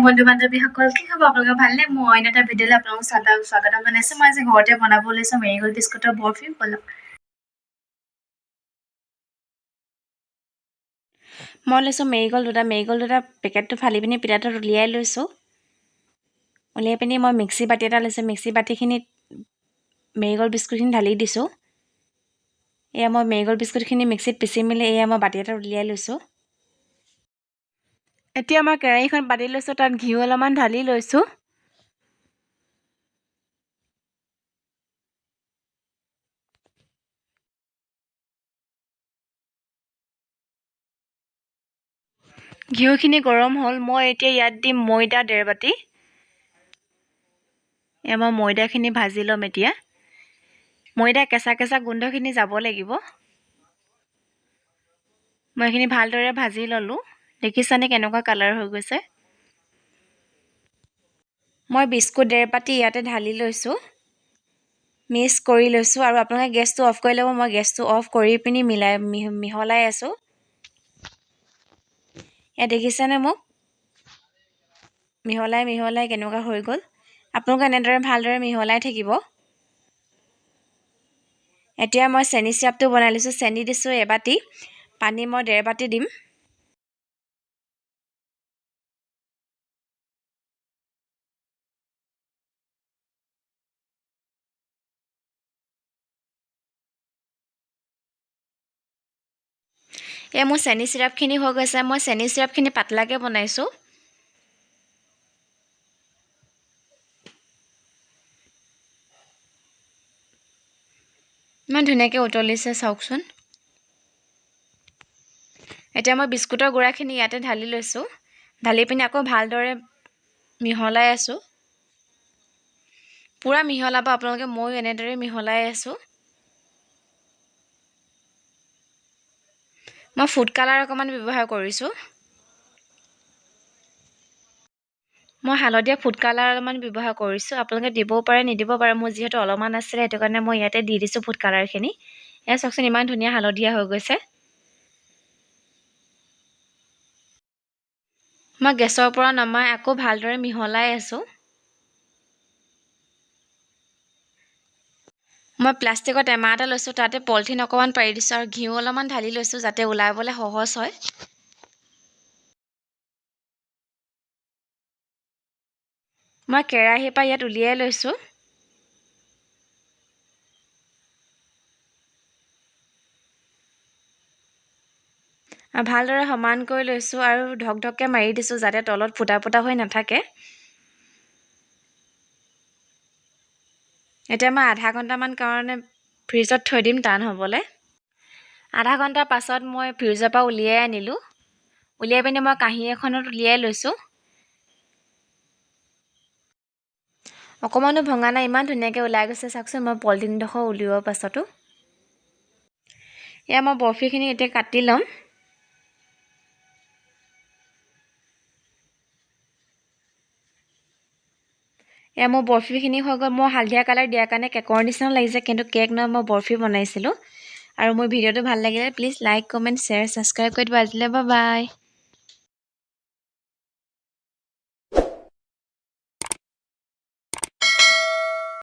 বন্ধু বান্ধৱী সকল কি খবৰ আপোনালোকৰ ভালনে মই অন্য এটা ভিডিঅ'লৈ আপোনালোকক স্বাগতম জনাইছো মই আজি ঘৰতে বনাব লৈছো মেৰিগোল্ড বিস্কুটৰ বৰফি বলক মই লৈছো মেৰিগোল্ড দুটা পেকেটটো ফালি পিনি পিঠাটো উলিয়াই লৈছো উলিয়াই পিনি মই মিক্সি বাটি এটা লৈছো মিক্সি বাটিখিনিত মেৰিগোল্ড বিস্কুটখিনি ঢালি দিছো এয়া মই মেৰিগোল্ড বিস্কুটখিনি মিক্সিত পিচি মিলি এয়া মই বাটি এটা উলিয়াই লৈছো এতিয়া মই কেৰাহীখন পাতি লৈছো তাত ঘিউ অলপমান ঢালি লৈছো ঘিউখিনি গৰম হ'ল মই এতিয়া ইয়াত দিম ময়দা 1.5 বাটি এয়া মই ময়দাখিনি ভাজি ল'ম এতিয়া ময়দা কেঁচা গোন্ধখিনি যাব লাগিব মই এইখিনি ভালদৰে ভাজি ললো দেখিছানে কেনেকুৱা কালাৰ হৈ গৈছে মই বিস্কুট 1.5 বাটি ইয়াতে ঢালি লৈছো মিক্স কৰি লৈছো আৰু আপোনালোকে গেছটো অফ কৰি ল'ব মই গেছটো অফ কৰি পিনি মিহলাই আছো এ দেখিছানে মোক মিহলাই কেনেকুৱা হৈ গ'ল আপোনালোকে এনেদৰে ভালদৰে মিহলাই থাকিব এতিয়া মই চেনি চিৰাপটো বনাই লৈছো চেনি দিছো 1 বাটি পানী মই 1.5 বাটি দিম এ মোৰ চেনি চিৰাপখিনি হৈ গৈছে মই চেনি চিৰাপখিনি পাতলাকে বনাইছো ইমান ধুনীয়াকৈ উতলিছে চাওকচোন এতিয়া মই বিস্কুটৰ গুড়াখিনি ইয়াতে ঢালি লৈছো ঢালি পিনি আকৌ ভালদৰে মিহলাই আছো পুৰা মিহলাব আপোনালোকে মই এনেদৰে মিহলাই আছো মই ফুড কালাৰ অকমান ব্যৱহাৰ কৰিছো মই হালধীয়া ফুড কালাৰ অলপমান ব্যৱহাৰ কৰিছো আপোনালোকে দিবও পাৰে নিদিব পাৰে মোৰ যিহেতু অলপমান আছে সেইটো কাৰণে মই ইয়াতে দি দিছো ফুড কালাৰখিনি এয়া চাওকচোন ইমান ধুনীয়া হালধীয়া হৈ গৈছে মই গেছৰ পৰা নমাই আকৌ ভালদৰে মিহলাই আছো মই প্লাষ্টিকৰ টেমা এটা লৈছো তাতে পলিথিন অকমান পাৰি দিছো আৰু ঘিউ অলপমান ঢালি লৈছো যাতে উলাবলৈ সহজ হয় মই কেৰাহীৰ পৰা ইয়াত উলিয়াই লৈছো ভালদৰে সমান কৰি লৈছো আৰু ঢকঢককে মাৰি দিছো যাতে তলত ফুটা হৈ নাথাকে এতিয়া মই আধা ঘণ্টামান কাৰণে ফ্ৰিজত থৈ দিম টান হ'বলৈ আধা ঘণ্টাৰ পাছত মই ফ্ৰিজৰ পৰা উলিয়াই আনিলো উলিয়াই পিনে মই কাঁহী এখনত উলিয়াই লৈছো অকমানো ভঙা নাই ইমান ধুনীয়াকৈ ওলাই গৈছে চাওকচোন মই পলিথিনডোখৰ উলিওৱাৰ পাছতো এয়া মই বৰফিখিনি এতিয়া কাটি ল'ম এয়া মোৰ বৰফিখিনি হৈ গ'ল মই হালধীয়া কালাৰ দিয়াৰ কাৰণে কেকৰ নিচিনা লাগিছে কিন্তু কেক নহয় মই বৰফি বনাইছিলোঁ আৰু মোৰ ভিডিঅ'টো ভাল লাগিলে please like comment share subscribe কৰি দিব আজিলৈ বাই